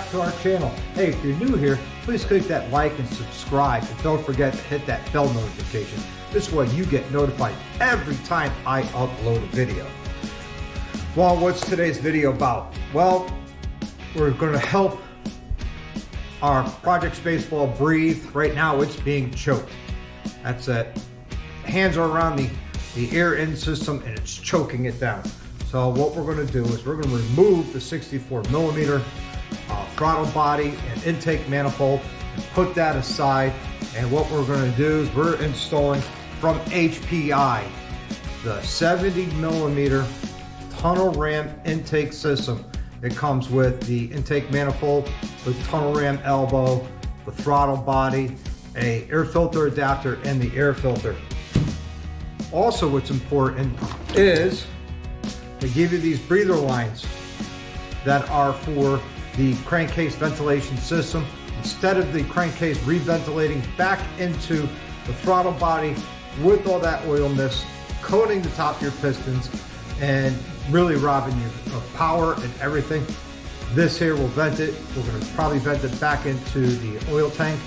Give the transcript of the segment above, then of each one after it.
back to our channel. Hey, if you're new here, please click that like and subscribe, and don't forget to hit that bell notification. This way you get notified every time I upload a video. Well, what's today's video about? Well, we're going to help our Project Spaceball breathe. Right now it's being choked. That's it. Hands are around the air in system and it's choking it down. So what we're going to do is we're going to remove the 64 millimeter throttle body and intake manifold and put that aside. And what we're going to do is we're installing from HPI the 70 millimeter tunnel ram intake system. It comes with the intake manifold, the tunnel ram elbow, the throttle body, a air filter adapter, and the air filter. Also, what's important is they give you these breather lines that are for the crankcase ventilation system. Instead of the crankcase reventilating back into the throttle body with all that oil mist, coating the top of your pistons and really robbing you of power and everything, this here will vent it. We're going to probably vent it back into the oil tank,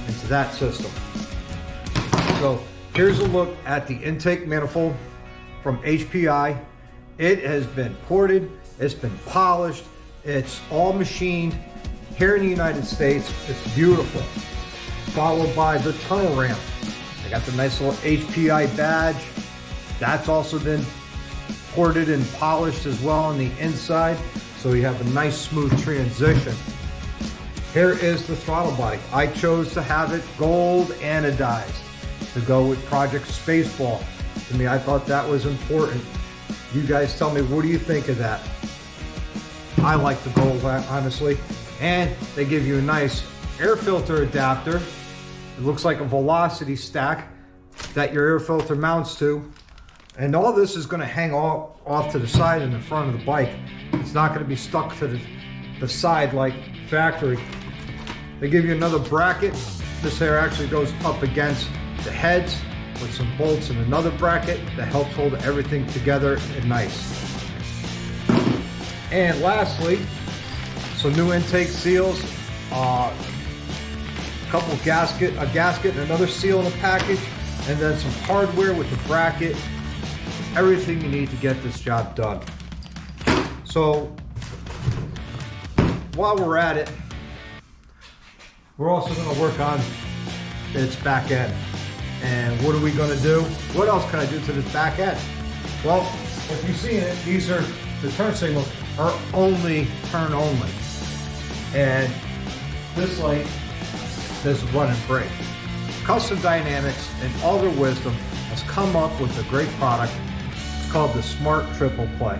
into that system. So here's a look at the intake manifold from HPI. It has been ported, it's been polished, it's all machined here in the United States. It's beautiful. Followed by the tunnel ramp. I got the nice little HPI badge. That's also been ported and polished as well on the inside, so we have a nice smooth transition. Here is the throttle body. I chose to have it gold anodized to go with Project Spaceball. To me, I thought that was important. You guys tell me, what do you think of that? I like the gold, honestly. And they give you a nice air filter adapter. It looks like a velocity stack that your air filter mounts to. And all this is going to hang off to the side in the front of the bike. It's not going to be stuck to the side like factory. They give you another bracket. This here actually goes up against the heads with some bolts and another bracket that helps hold everything together and nice. And lastly, some new intake seals, a gasket and another seal in the package, and then some hardware with the bracket. Everything you need to get this job done. So while we're at it, we're also going to work on its back end. And what are we going to do? What else can I do to this back end? Well, if you've seen it, these are the turn signals are only turn only. And this light does run and brake. Custom Dynamics, in all their wisdom, has come up with a great product. It's called the Smart Triple Play.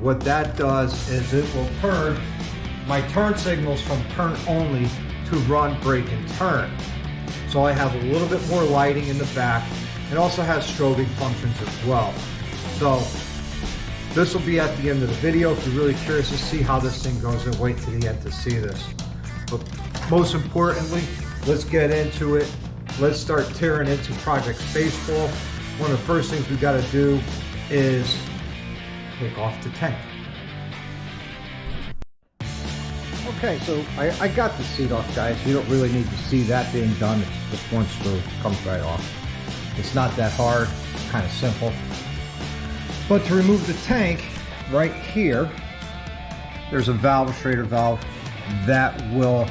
What that does is it will turn my turn signals from turn only to run, brake, and turn. So I have a little bit more lighting in the back. It also has strobing functions as well. So this will be at the end of the video. If you're really curious to see how this thing goes, then wait to the end to see this. But most importantly, let's get into it. Let's start tearing into Project Spaceball. One of the first things we got to do is take off the tank. Okay, so I got the seat off, guys. You don't really need to see that being done. It's just one screw, comes right off. It's not that hard, it's kind of simple. But to remove the tank, right here, there's a valve, a Schrader valve, that will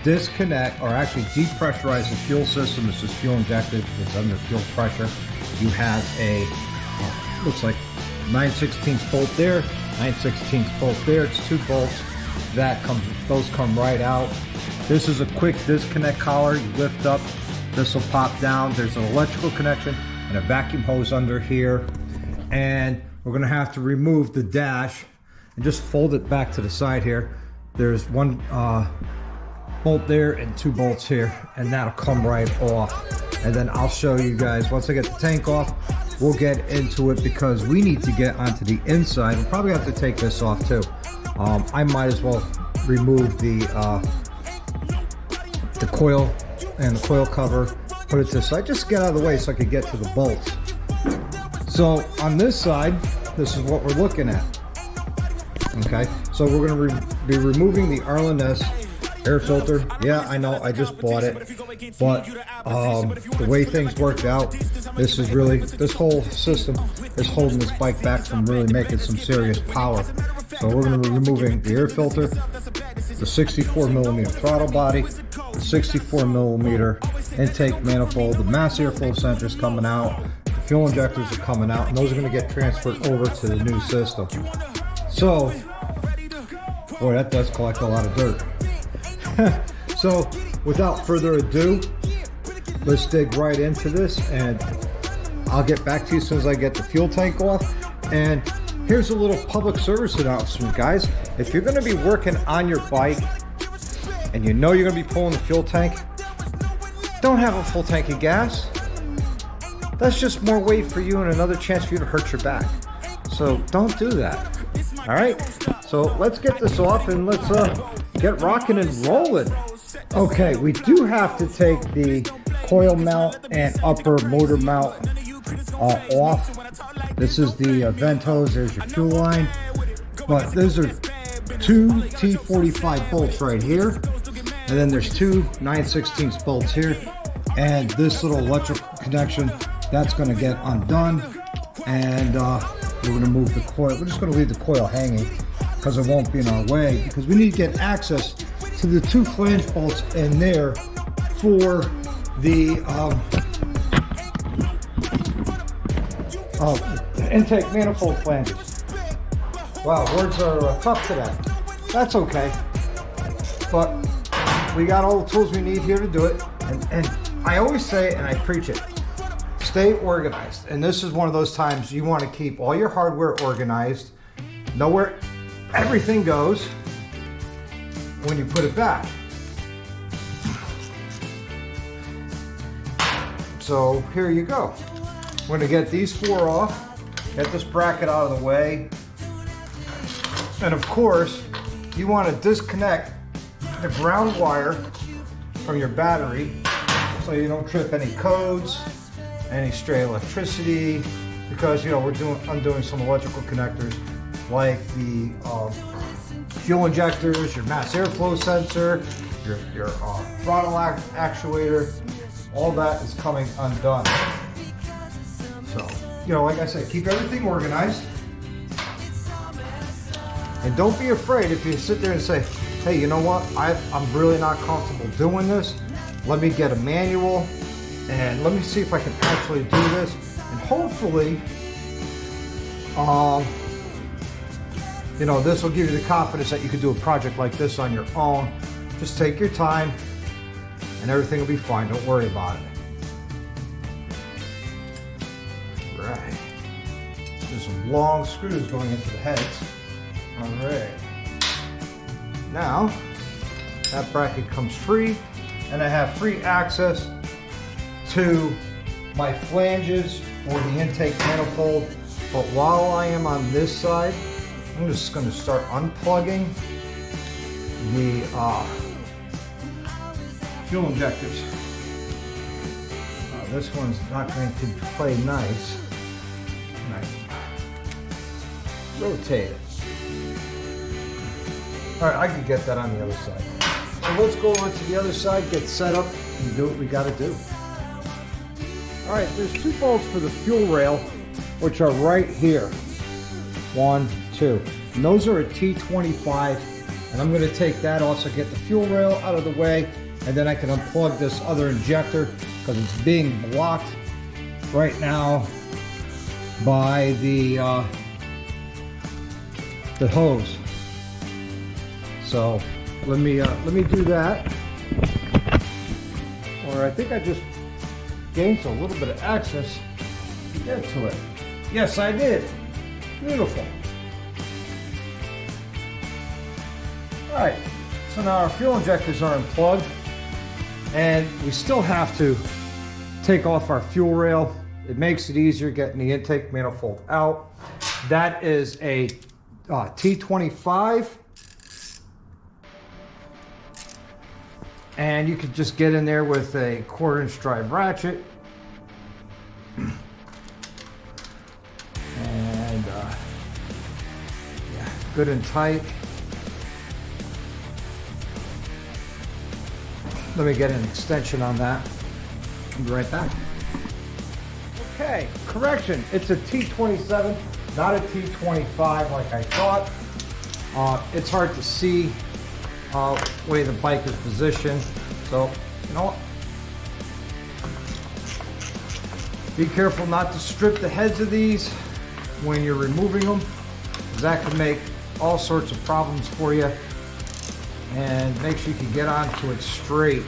disconnect or actually depressurize the fuel system. This is fuel injected, it's under fuel pressure. You have a, looks like 9/16 bolt there, 9/16 bolt there. It's 2 bolts. Those come right out. This is a quick disconnect collar. You lift up, this will pop down. There's an electrical connection and a vacuum hose under here. And we're gonna have to remove the dash and just fold it back to the side here. There's 1 bolt there and 2 bolts here, and that'll come right off. And then I'll show you guys, once I get the tank off, we'll get into it because we need to get onto the inside. We'll probably have to take this off too. I might as well remove the coil and the coil cover, put it to the side, just get out of the way so I could get to the bolts. So on this side, this is what we're looking at. Okay, so we're going to be removing the R&S air filter. Yeah, I know, I just bought it, but the way things worked out, this whole system is holding this bike back from really making some serious power. So we're going to be removing the air filter, the 64mm throttle body, the 64mm intake manifold, the mass airflow sensors coming out, the fuel injectors are coming out, and those are going to get transferred over to the new system. So, boy, that does collect a lot of dirt. So, without further ado, let's dig right into this, and I'll get back to you as soon as I get the fuel tank off. And here's a little public service announcement, guys. If you're going to be working on your bike and you know you're going to be pulling the fuel tank, don't have a full tank of gas. That's just more weight for you and another chance for you to hurt your back. So don't do that. All right, so let's get this off and let's get rocking and rolling. Okay, we do have to take the coil mount and upper motor mount off. This is the vent hose. There's your fuel line. But those are two T45 bolts right here. And then there's two 9/16 bolts here. And this little electrical connection, that's going to get undone. And we're going to move the coil. We're just going to leave the coil hanging because it won't be in our way, because we need to get access to the two flange bolts in there for the intake manifold flanges. Wow, words are tough today. That's okay. But we got all the tools we need here to do it. And I always say, and I preach it, stay organized. And this is one of those times you want to keep all your hardware organized, know where everything goes when you put it back. So here you go. We're going to get these four off, get this bracket out of the way. And of course, you want to disconnect the ground wire from your battery so you don't trip any codes, any stray electricity, because you know we're undoing some electrical connectors like the fuel injectors, your mass airflow sensor, your throttle actuator. All that is coming undone. So, you know, like I said, keep everything organized. And don't be afraid if you sit there and say, hey, you know what, I'm really not comfortable doing this. Let me get a manual and let me see if I can actually do this. And hopefully, you know, this will give you the confidence that you can do a project like this on your own. Just take your time and everything will be fine. Don't worry about it. Right. There's some long screws going into the heads. All right. Now, that bracket comes free, and I have free access to my flanges for the intake manifold. But while I am on this side, I'm just going to start unplugging the fuel injectors. This one's not going to play nice. Rotate it. All right, I can get that on the other side. So let's go on to the other side, get set up, and do what we got to do. All right, there's two bolts for the fuel rail, which are right here. 1, 2. And those are a T25, and I'm going to take that off, so get the fuel rail out of the way, and then I can unplug this other injector because it's being blocked right now by the hose. So let me do that. Or I think I just gained a little bit of access to get to it. Yes, I did. Beautiful. All right, so now our fuel injectors are unplugged, and we still have to take off our fuel rail. It makes it easier getting the intake manifold out. That is a T25, and you could just get in there with a 1/4" drive ratchet, and yeah, good and tight. Let me get an extension on that. I'll be right back. Okay, correction. It's a T27, not a T25 like I thought. It's hard to see the way the bike is positioned. So, you know what? Be careful not to strip the heads of these when you're removing them, because that can make all sorts of problems for you. And make sure you can get onto it straight.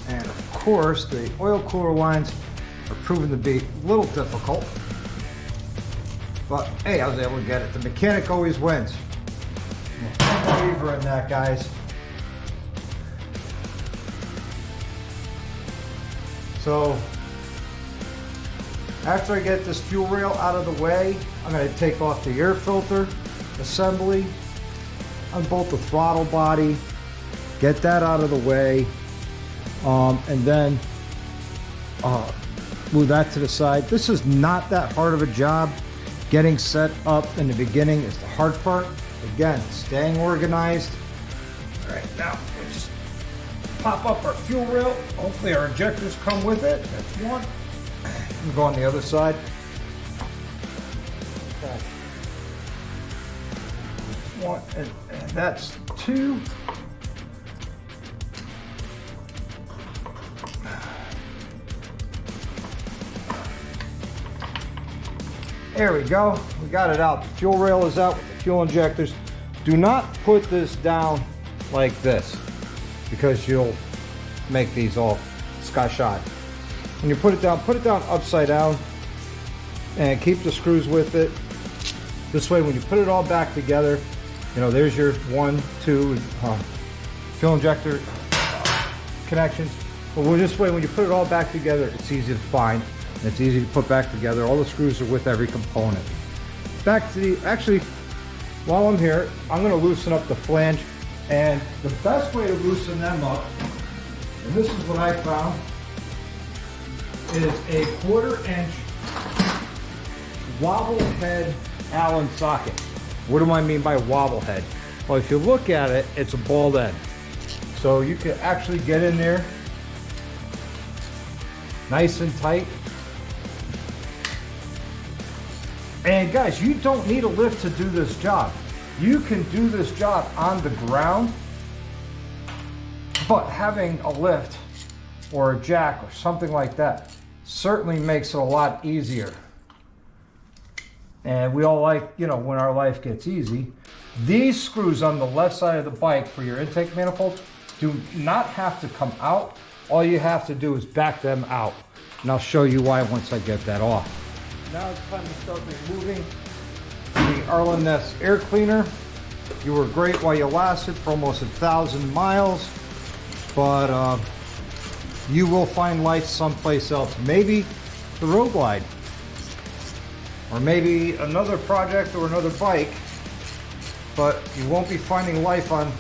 And of course, the oil cooler lines are proven to be a little difficult. But hey, I was able to get it. The mechanic always wins. I'm a believer in that, guys. So, after I get this fuel rail out of the way, I'm going to take off the air filter assembly on both the throttle body, get that out of the way, and then move that to the side. This is not that hard of a job. Getting set up in the beginning is the hard part. Again, staying organized. All right, now we'll just pop up our fuel rail. Hopefully our injectors come with it. That's one. We'll go on the other side. Okay. One, and that's two. There we go. We got it out. The fuel rail is out with the fuel injectors. Do not put this down like this, because you'll make these all scotch-eyed. When you put it down upside down and keep the screws with it. This way, when you put it all back together, you know, there's your 1, 2 fuel injector connections. But this way, when you put it all back together, it's easy to find. And it's easy to put back together. All the screws are with every component. Back to the, actually, while I'm here, I'm going to loosen up the flange. And the best way to loosen them up, and this is what I found, is a 1/4 inch wobble head Allen socket. What do I mean by wobble head? Well, if you look at it, it's a ball end. So you can actually get in there nice and tight. And guys, you don't need a lift to do this job. You can do this job on the ground, but having a lift or a jack or something like that certainly makes it a lot easier. And we all like, you know, when our life gets easy. These screws on the left side of the bike for your intake manifold do not have to come out. All you have to do is back them out. And I'll show you why once I get that off. Now it's time to start removing the Arlen Ness air cleaner. You were great while you lasted for almost 1,000 miles, but you will find life someplace else. Maybe the road glide, or maybe another project or another bike, but you won't be finding life on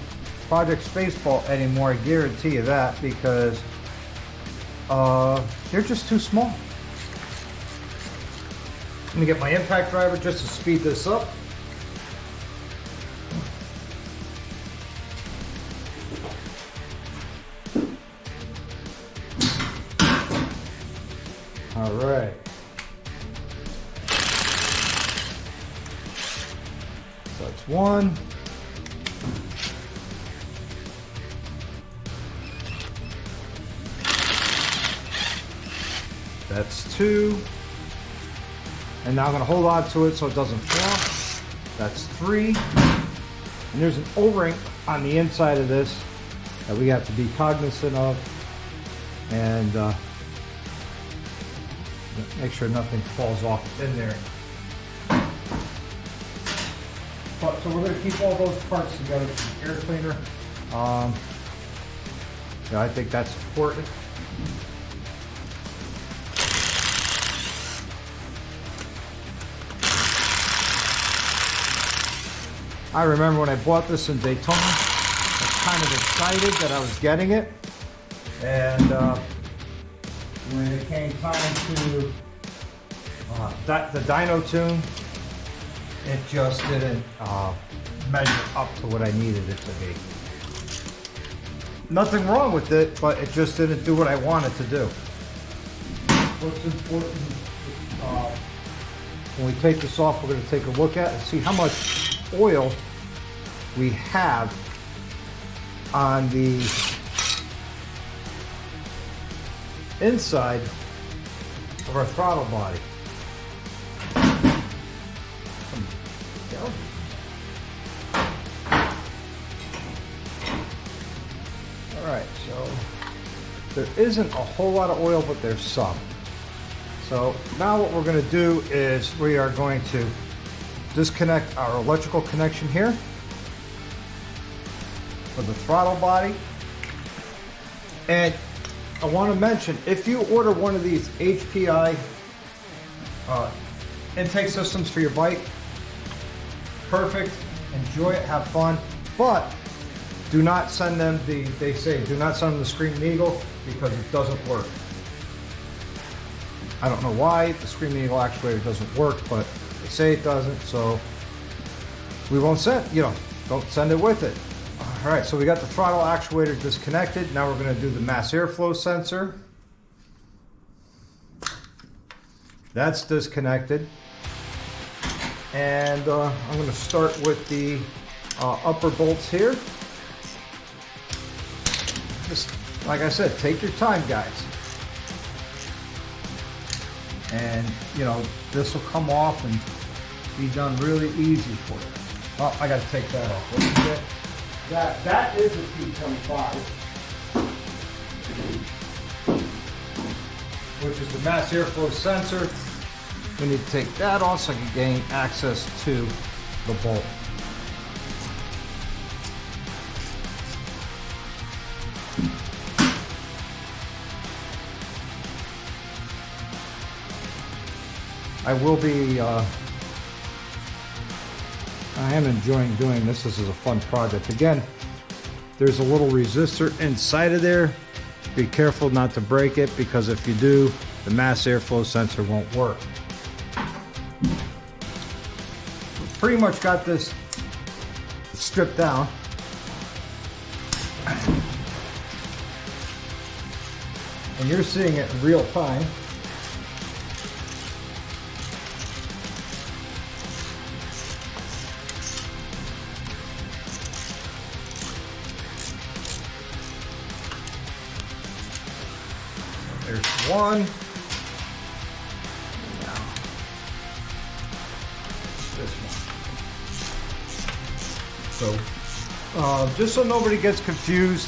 Project Spaceball anymore. I guarantee you that, because they're just too small. Let me get my impact driver just to speed this up. All right. So that's one. That's two. And now I'm going to hold on to it so it doesn't fall. That's three. And there's an O-ring on the inside of this that we have to be cognizant of. And make sure nothing falls off in there. But, so we're going to keep all those parts together for the air cleaner. Yeah, I think that's important. I remember when I bought this in Daytona, I was kind of excited that I was getting it. And when it came time to the dyno tune, it just didn't measure up to what I needed it to be. Nothing wrong with it, but it just didn't do what I wanted to do. What's important, when we take this off, we're going to take a look at and see how much oil we have on the inside of our throttle body. Alright, so there isn't a whole lot of oil, but there's some. So now what we're going to do is we are going to disconnect our electrical connection here for the throttle body. And I want to mention, if you order one of these HPI intake systems for your bike, perfect, enjoy it, have fun, but do not send them they say do not send them the Screaming Eagle because it doesn't work. I don't know why the Screaming Eagle actuator doesn't work, but they say it doesn't, so we won't send, don't send it with it. All right, so we got the throttle actuator disconnected. Now we're going to do the mass airflow sensor. That's disconnected. And I'm going to start with the upper bolts here. Just like I said, take your time, guys. And this will come off and be done really easy for you. Oh, I got to take that off. What is it? That is a T25, which is the mass airflow sensor. We need to take that off so I can gain access to the bolt. I will be, I am enjoying doing this. This is a fun project. Again, there's a little resistor inside of there. Be careful not to break it, because if you do, the mass airflow sensor won't work. We've pretty much got this stripped down. And you're seeing it in real time. There's one. Now, this one. So, just so nobody gets confused,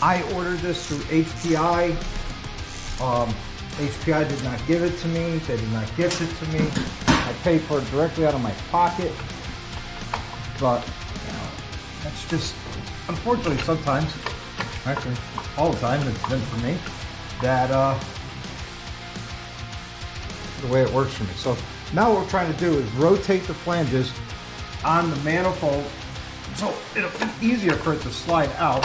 I ordered this through HPI. HPI did not give it to me. They did not gift it to me. I paid for it directly out of my pocket. But, that's just, unfortunately, sometimes, actually, all the time, it's been for me, that the way it works for me. So now what we're trying to do is rotate the flanges on the manifold so it'll be easier for it to slide out.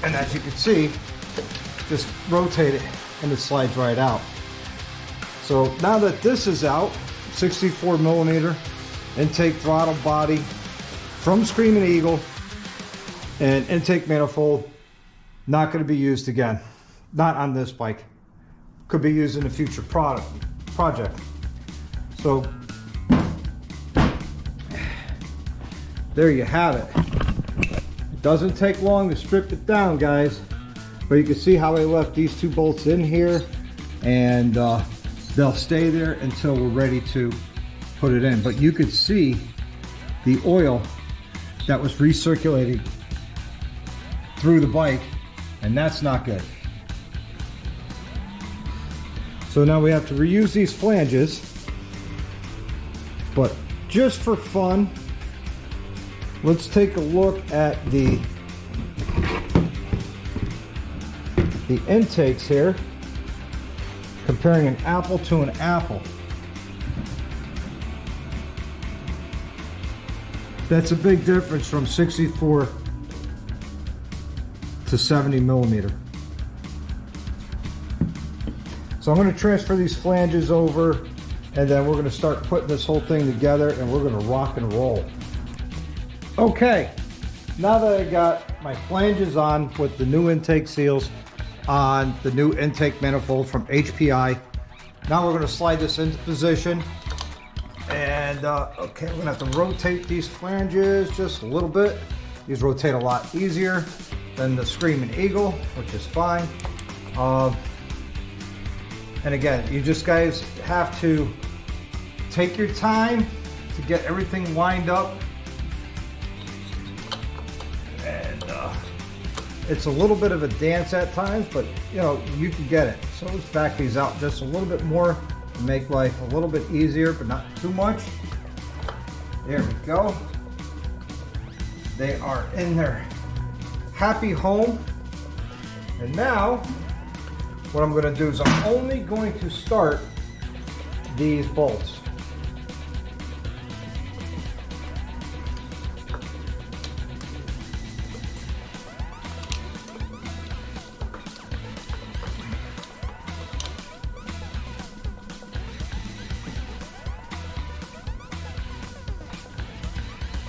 And as you can see, just rotate it and it slides right out. So now that this is out, 64 millimeter intake throttle body from Screaming Eagle, and intake manifold, not going to be used again. Not on this bike. Could be used in a future project. So, there you have it. It doesn't take long to strip it down, guys. But you can see how I left these two bolts in here, and they'll stay there until we're ready to put it in. But you could see the oil that was recirculating through the bike, and that's not good. So now we have to reuse these flanges, but just for fun, let's take a look at the intakes here, comparing an apple to an apple. That's a big difference from 64 to 70 millimeter. So I'm going to transfer these flanges over, and then we're going to start putting this whole thing together, and we're going to rock and roll. Okay, now that I got my flanges on with the new intake seals on the new intake manifold from HPI, now we're going to slide this into position. And okay, we're going to have to rotate these flanges just a little bit. These rotate a lot easier than the Screaming Eagle, which is fine. And again, you just guys have to take your time to get everything lined up. And it's a little bit of a dance at times, but you know, you can get it. So let's back these out just a little bit more to make life a little bit easier, but not too much. There we go. They are in their happy home. And now, what I'm going to do is I'm only going to start these bolts.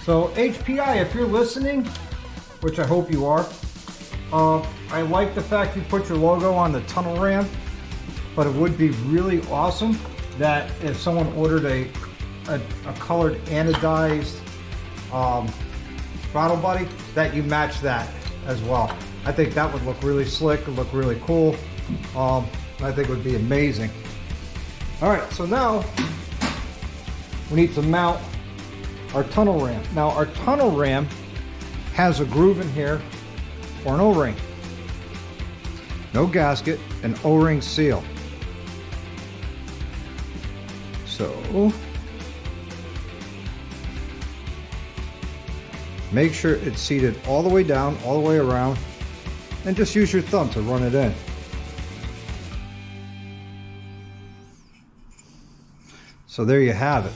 So HPI, if you're listening, which I hope you are, I like the fact you put your logo on the tunnel ram, but it would be really awesome that if someone ordered a colored anodized throttle body, that you match that as well. I think that would look really slick, and look really cool. I think it would be amazing. All right, so now we need to mount our tunnel ram. Now our tunnel ram has a groove in here for an O-ring. No gasket, an O-ring seal. So make sure it's seated all the way down, all the way around, and just use your thumb to run it in. So there you have it.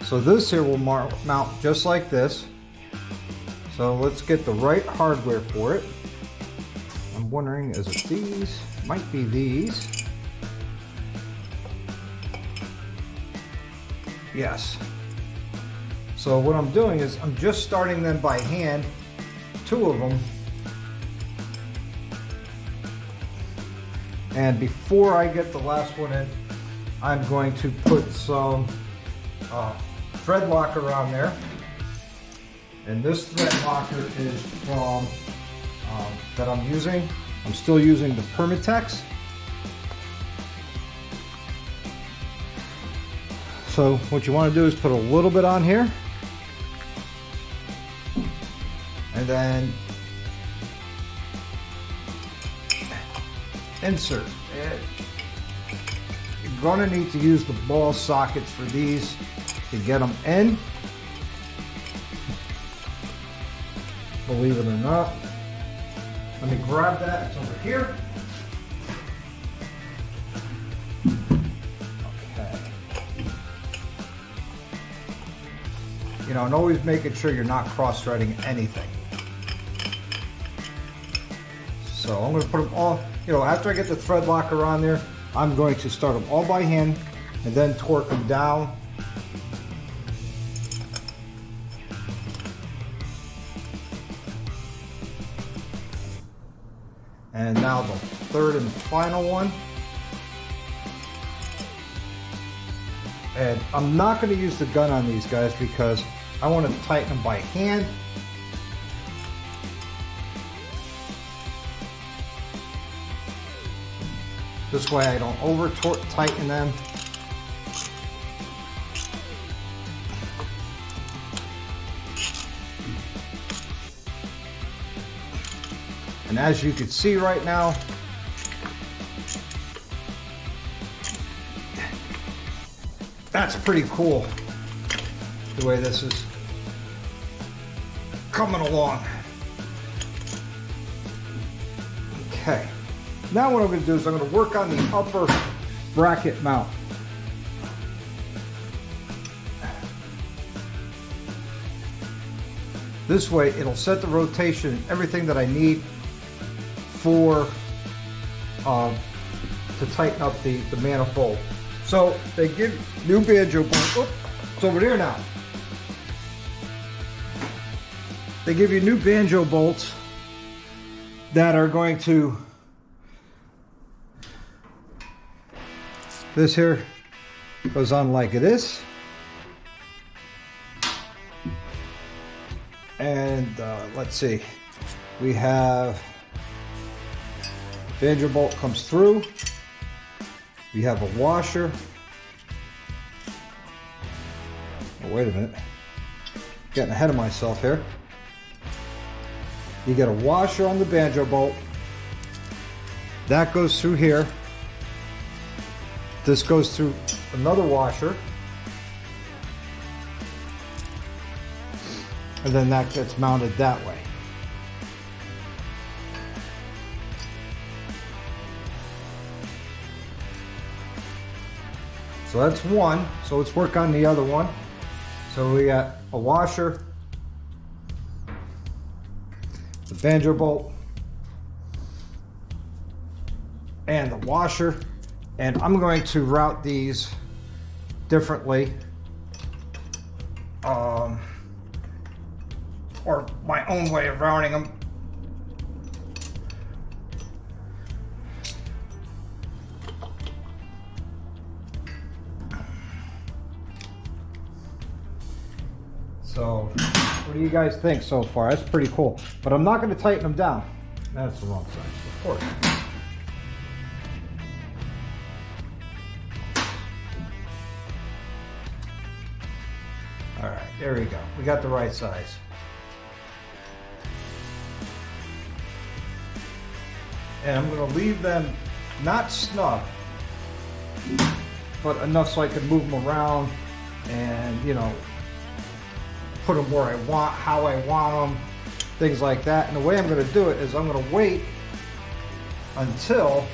So this here will mount just like this. So let's get the right hardware for it. I'm wondering, is it these? Might be these. Yes. So what I'm doing is I'm just starting them by hand, 2 of them. And before I get the last one in, I'm going to put some thread locker on there. And this thread locker is from, that I'm using. I'm still using the Permatex. So what you want to do is put a little bit on here. And then insert it. You're going to need to use the ball sockets for these to get them in. Believe it or not. Let me grab that, it's over here. Okay. You know, and always making sure you're not cross-threading anything. So I'm going to put them all, you know, after I get the thread locker on there, I'm going to start them all by hand and then torque them down. And now the third and final one. And I'm not going to use the gun on these guys because I want to tighten them by hand. This way I don't over tighten them. And as you can see right now, that's pretty cool, the way this is coming along. Okay, now what I'm going to do is I'm going to work on the upper bracket mount. This way it'll set the rotation, everything that I need for to to tighten up the manifold. So they give new banjo bolts. Oh, it's over there now. They give you new banjo bolts that are going to, this here goes on like this. And let's see, we have banjo bolt comes through. We have a washer. Oh, wait a minute, getting ahead of myself here. You get a washer on the banjo bolt. That goes through here. This goes through another washer. And then that gets mounted that way. So that's one. So let's work on the other one. So we got a washer, the banjo bolt, and the washer. And I'm going to route these differently, or my own way of routing them. So what do you guys think so far? That's pretty cool, but I'm not going to tighten them down. That's the wrong side, of course. All right, there we go. We got the right size. And I'm going to leave them not snug, but enough so I can move them around and, you know, put them where I want, how I want them, things like that. And the way I'm going to do it is I'm going to wait until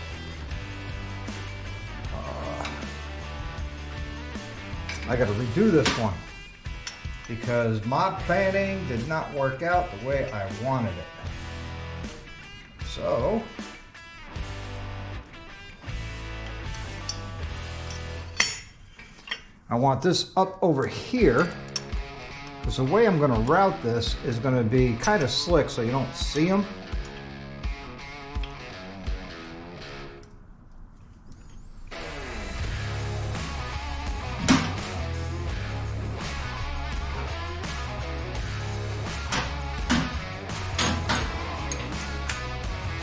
I got to redo this one, because my planning did not work out the way I wanted it. So I want this up over here, because the way I'm going to route this is going to be kind of slick so you don't see them.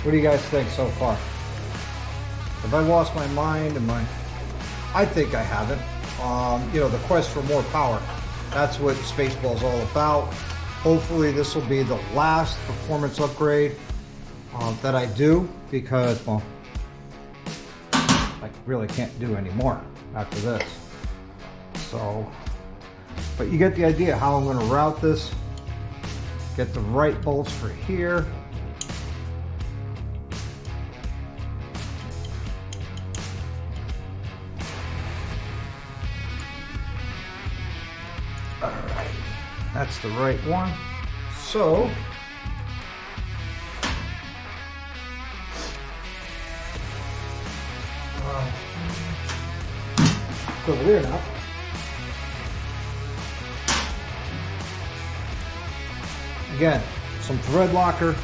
What do you guys think so far? Have I lost my mind? I think I haven't. You know, the quest for more power. That's what Spaceball is all about. Hopefully this will be the last performance upgrade that I do, because, well, I really can't do any more after this. So, but you get the idea how I'm going to route this. Get the right bolts for here. Alright, that's the right one. So, it's over there now. Again, some thread locker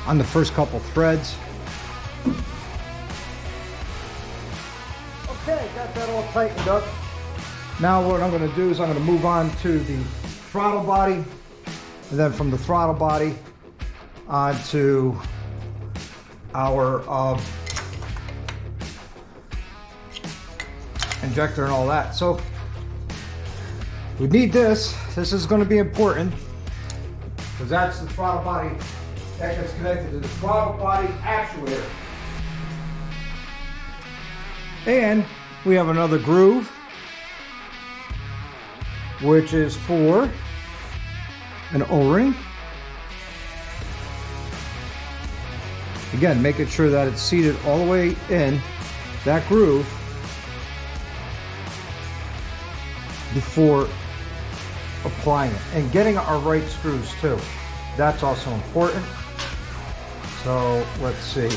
on the first couple threads. Okay, got that all tightened up. Now what I'm going to do is I'm going to move on to the throttle body, and then from the throttle body onto our injector and all that. So we need this. This is going to be important, because that's the throttle body that gets connected to the throttle body actuator. And we have another groove, which is for an O-ring. Again, making sure that it's seated all the way in that groove before applying it, and getting our right screws too. That's also important. So let's see.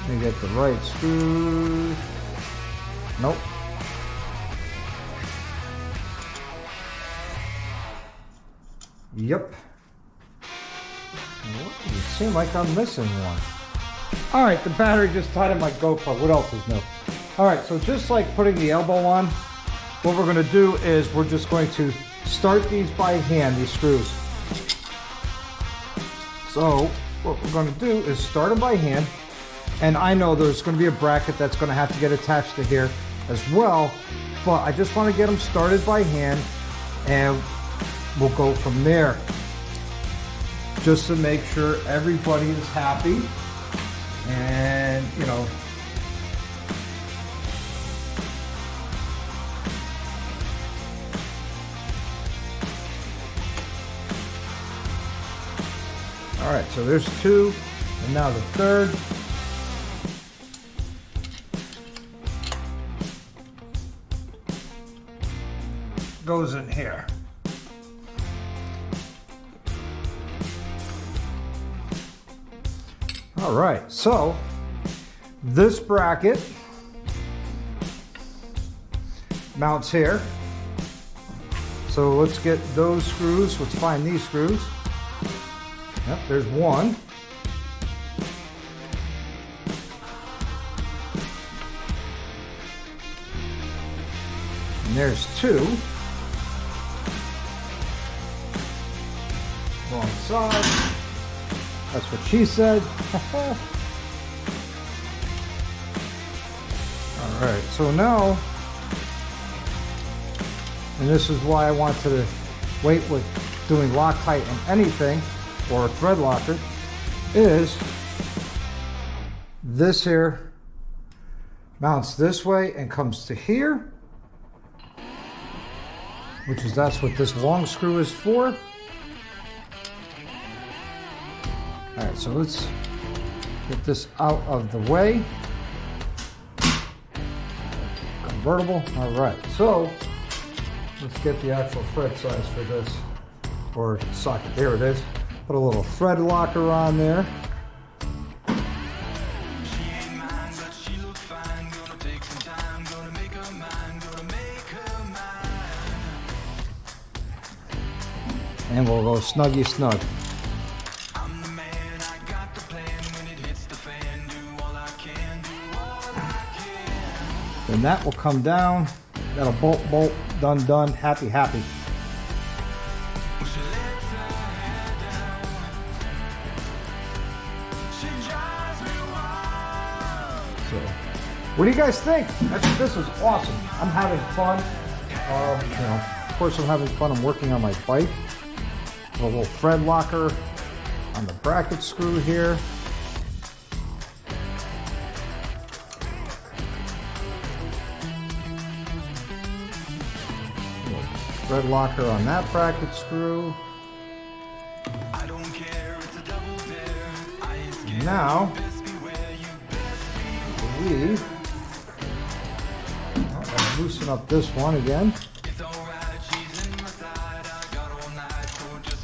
Let me get the right screw. Nope. Yep. It seems like I'm missing one. Alright, the battery just died in my GoPro. What else is new? Alright, so just like putting the elbow on, what we're going to do is we're just going to start these by hand, these screws. So what we're going to do is start them by hand. And I know there's going to be a bracket that's going to have to get attached to here as well. But I just want to get them started by hand. And we'll go from there. Just to make sure everybody is happy. And, you know, all right, so there's two, and now the third. Goes in here. All right, so this bracket mounts here. So let's get those screws. Let's find these screws. Yep, there's one. And there's two. Wrong side. That's what she said. Alright, so now, and this is why I wanted to wait with doing Loctite and anything, or a thread locker, is this here mounts this way and comes to here, which is, that's what this long screw is for. Alright, so let's get this out of the way. Convertible. Alright, so let's get the actual thread size for this, or socket. There it is. Put a little thread locker on there. And we'll go snuggy snug. Then that will come down. That'll bolt, done, happy. So, what do you guys think? This is awesome. I'm having fun. You know, of course I'm having fun. I'm working on my bike. A little thread locker on the bracket screw here. Thread locker on that bracket screw. Now, I believe I'll loosen up this one again.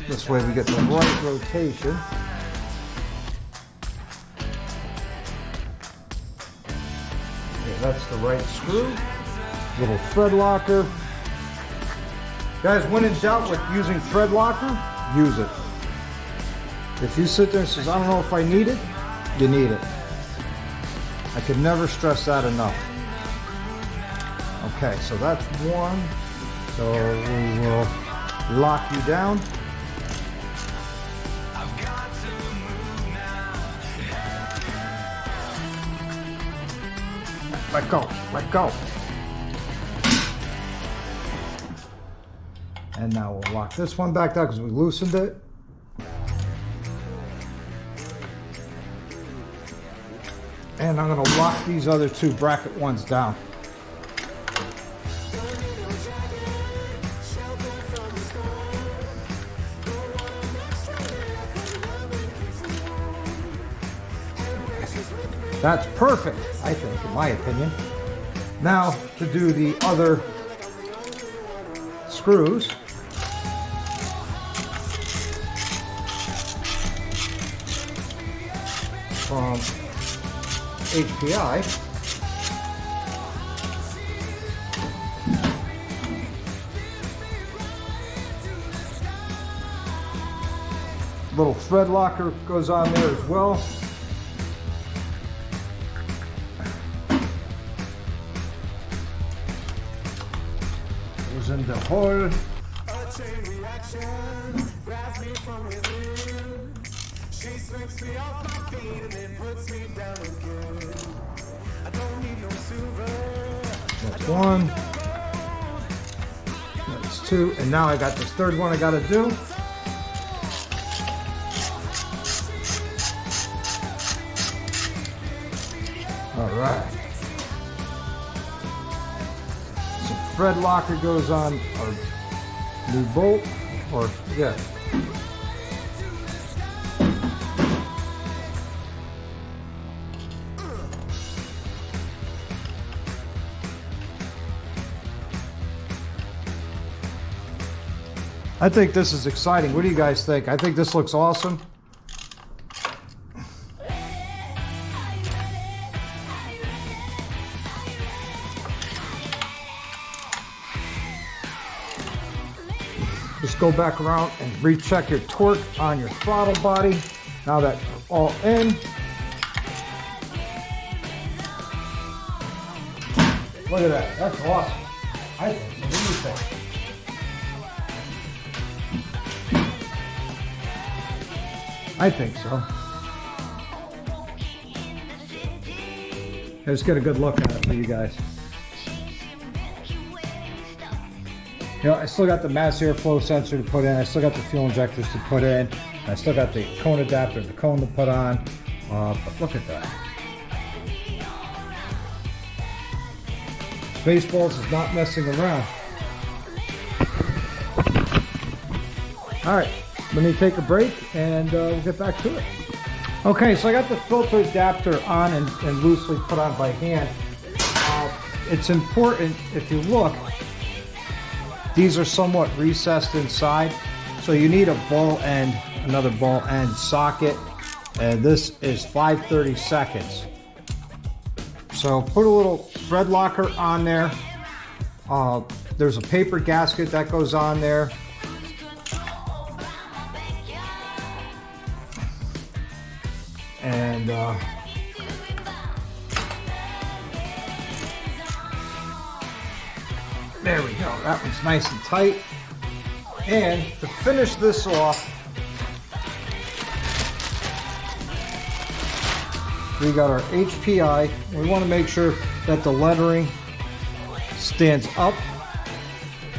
This way we get the right rotation. Okay, that's the right screw. Little thread locker. Guys, when in doubt with using thread locker, use it. If you sit there and says, I don't know if I need it, you need it. I could never stress that enough. Okay, so that's one. So we will lock you down. Let go, let go. And now we'll lock this one back down because we loosened it. And I'm going to lock these other two bracket ones down. That's perfect, I think, in my opinion. Now to do the other screws. From HPI. Little thread locker goes on there as well. Goes in the hole. That's one. That's two. And now I got this third one I got to do. All right. So thread locker goes on our new bolt, or yeah. I think this is exciting. What do you guys think? I think this looks awesome. Just go back around and recheck your torque on your throttle body. Now that we're all in. Look at that. That's awesome. I think. What do you think? I think so. Let's get a good look at it for you guys. You know, I still got the mass airflow sensor to put in. I still got the fuel injectors to put in. I still got the cone adapter, the cone to put on. But look at that. Spaceballs is not messing around. All right, let me take a break and we'll get back to it. Okay, so I got the filter adapter on and loosely put on by hand. It's important, if you look, these are somewhat recessed inside, so you need a ball end, another ball end socket, and this is 5/32. So put a little thread locker on there. There's a paper gasket that goes on there. And there we go. That one's nice and tight. And to finish this off, we got our HPI. We want to make sure that the lettering stands up,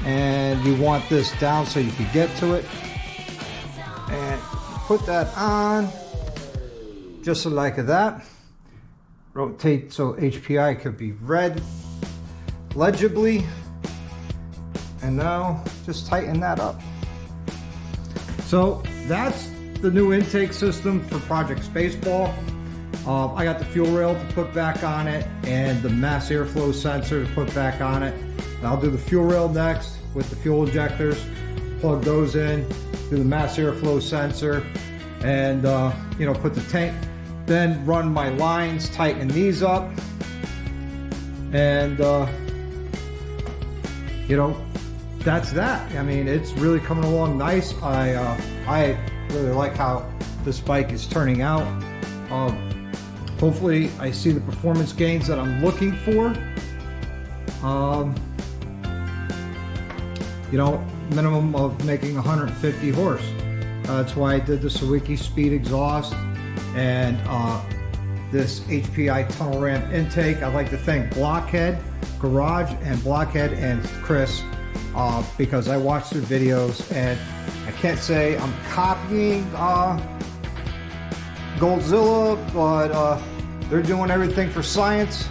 and you want this down so you can get to it. And put that on. Just like that. Rotate so HPI could be read legibly. And now just tighten that up. So that's the new intake system for Project Spaceball. I got the fuel rail to put back on it and the mass airflow sensor to put back on it. And I'll do the fuel rail next with the fuel injectors. Plug those in, do the mass airflow sensor, and you know, put the tank. Then run my lines, tighten these up, and you know, that's that. I mean, it's really coming along nice. I really like how this bike is turning out. Hopefully I see the performance gains that I'm looking for. You know, minimum of making 150 horse. That's why I did the Sawiki Speed exhaust and this HPI tunnel ramp intake. I'd like to thank Blockhead Garage and Blockhead and Chris because I watched their videos, and I can't say I'm copying Goldzilla, but they're doing everything for science,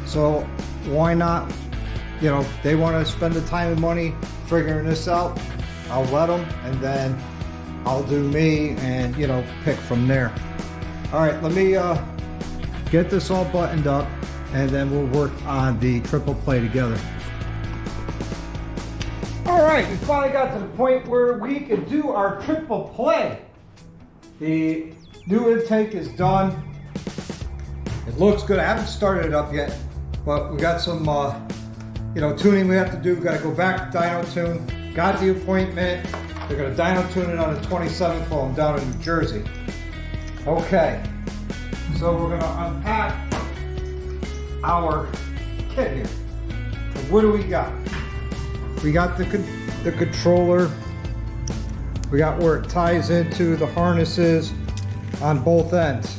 so why not? You know, they want to spend the time and money figuring this out, I'll let them, and then I'll do me and, you know, pick from there. All right, let me get this all buttoned up, and then we'll work on the triple play together. All right, we finally got to the point where we can do our triple play. The new intake is done. It looks good. I haven't started it up yet, but we got some tuning we have to do. We got to go back to dyno tune. Got the appointment. They're going to dyno tune it on the 27th while I'm down in New Jersey. Okay, so we're going to unpack our kit here. So what do we got? We got the controller. We got where it ties into the harnesses on both ends.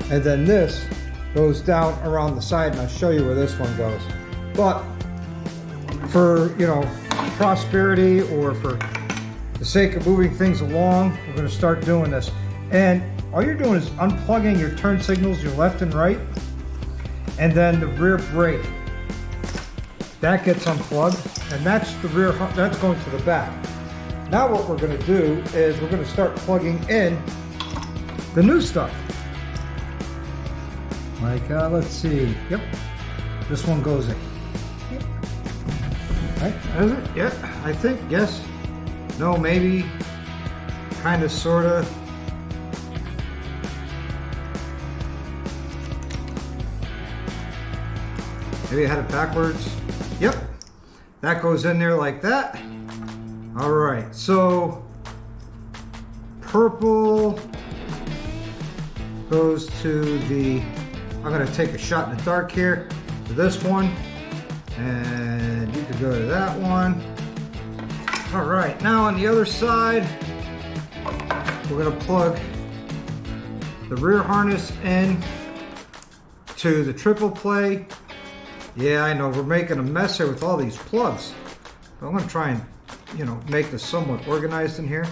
And then this goes down around the side, and I'll show you where this one goes. But for, prosperity, or for the sake of moving things along, we're going to start doing this. And all you're doing is unplugging your turn signals, your left and right, and then the rear brake. That gets unplugged, and that's the rear, that's going to the back. Now what we're going to do is we're going to start plugging in the new stuff. Like, let's see. Yep, this one goes in. Yep. Right, is it? Yep, I think, yes. No, maybe, kind of, sort of. Maybe I had it backwards. Yep, that goes in there like that. All right, so purple goes to the, I'm gonna take a shot in the dark here, to this one, and you could go to that one. All right, now on the other side, we're gonna plug the rear harness in to the triple play. Yeah, I know, we're making a mess here with all these plugs. But I'm gonna try and, make this somewhat organized in here.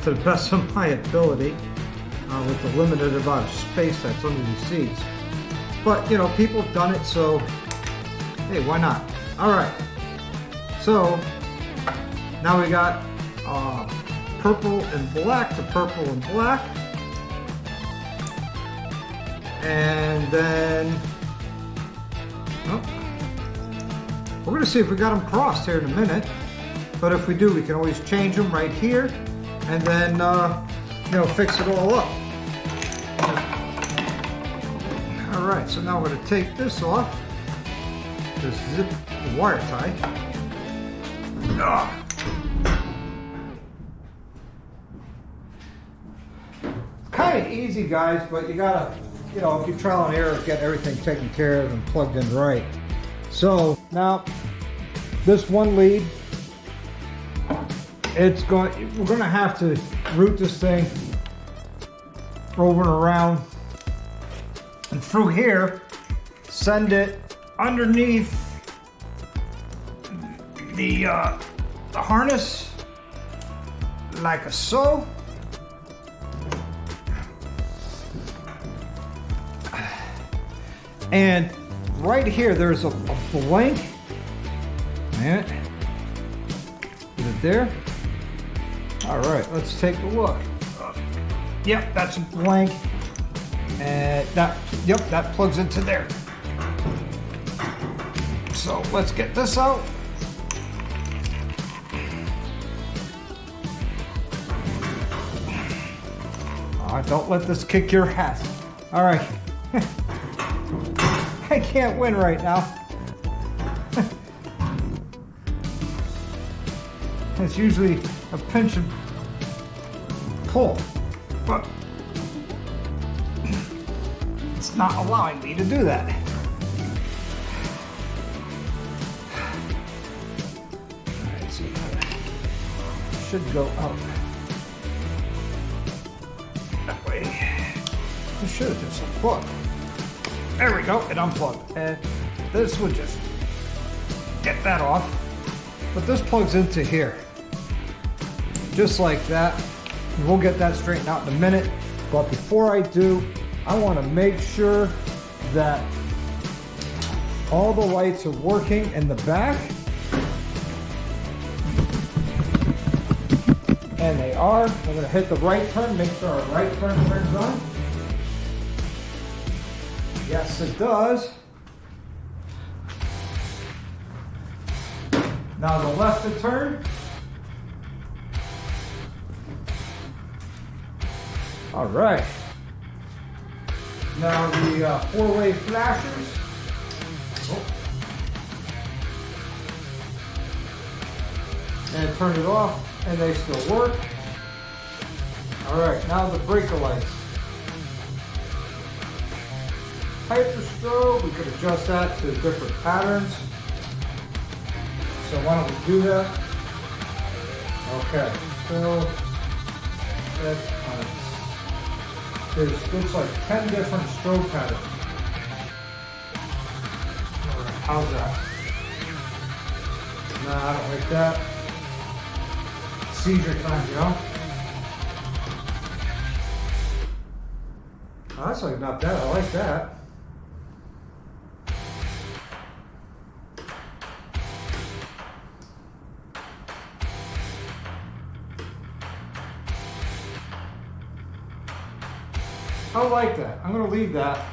To the best of my ability, with the limited amount of space that's under these seats. But, people have done it, so, hey, why not? All right, so now we got purple and black to purple and black. And then, we're going to see if we got them crossed here in a minute. But if we do, we can always change them right here, and then, fix it all up. All right, so now we're going to take this off. Just zip the wire tie. Kind of easy, guys, but you gotta, if you trial and error, get everything taken care of and plugged in right. So now, this one lead, we're gonna have to route this thing over and around and through here, send it underneath the harness, like a so. And right here, there's a blank. Man, is it there? All right, let's take a look. Yep, that's a blank. And that plugs into there. So let's get this out. All right, don't let this kick your ass. All right. I can't win right now. It's usually a pinch and pull, but it's not allowing me to do that. All right, so that should go out that way. I should have just unplugged. There we go, it unplugged. And this would just get that off. But this plugs into here. Just like that. And we'll get that straightened out in a minute. But before I do, I want to make sure that all the lights are working in the back. And they are. I'm going to hit the right turn, make sure our right turn turns on. Yes, it does. Now the left to turn. All right. Now the four-way flashers. Oh. And turn it off, and they still work. All right, now the breaker lights. Hyper strobe, we could adjust that to different patterns. So why don't we do that? Okay, so there's looks like 10 different strobe patterns. All right, how's that? Nah, I don't like that. Seizure time, you know? Oh, that's like not bad. I like that. I like that. I'm going to leave that.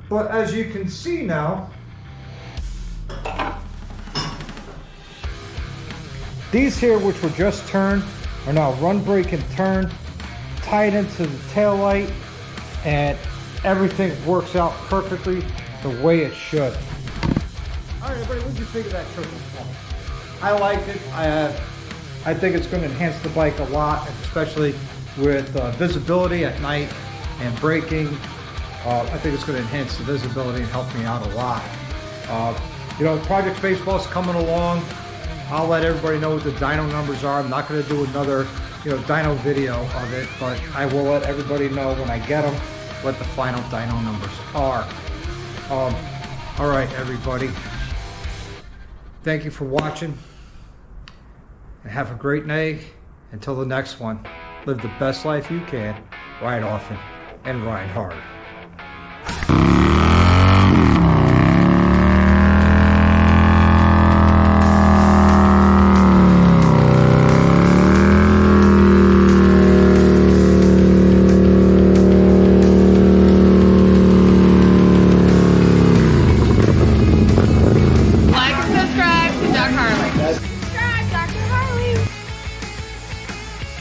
But as you can see now, these here, which were just turned, are now run, brake, and turn, tied into the tail light, and everything works out perfectly the way it should. All right, everybody, what did you think of that triple point? I liked it. I think it's going to enhance the bike a lot, especially with visibility at night and braking. I think it's going to enhance the visibility and help me out a lot. You know, Project Spaceball is coming along. I'll let everybody know what the dyno numbers are. I'm not going to do another, dyno video of it, but I will let everybody know when I get them what the final dyno numbers are. All right, everybody. Thank you for watching. And have a great day. Until the next one, live the best life you can, ride often, and ride hard.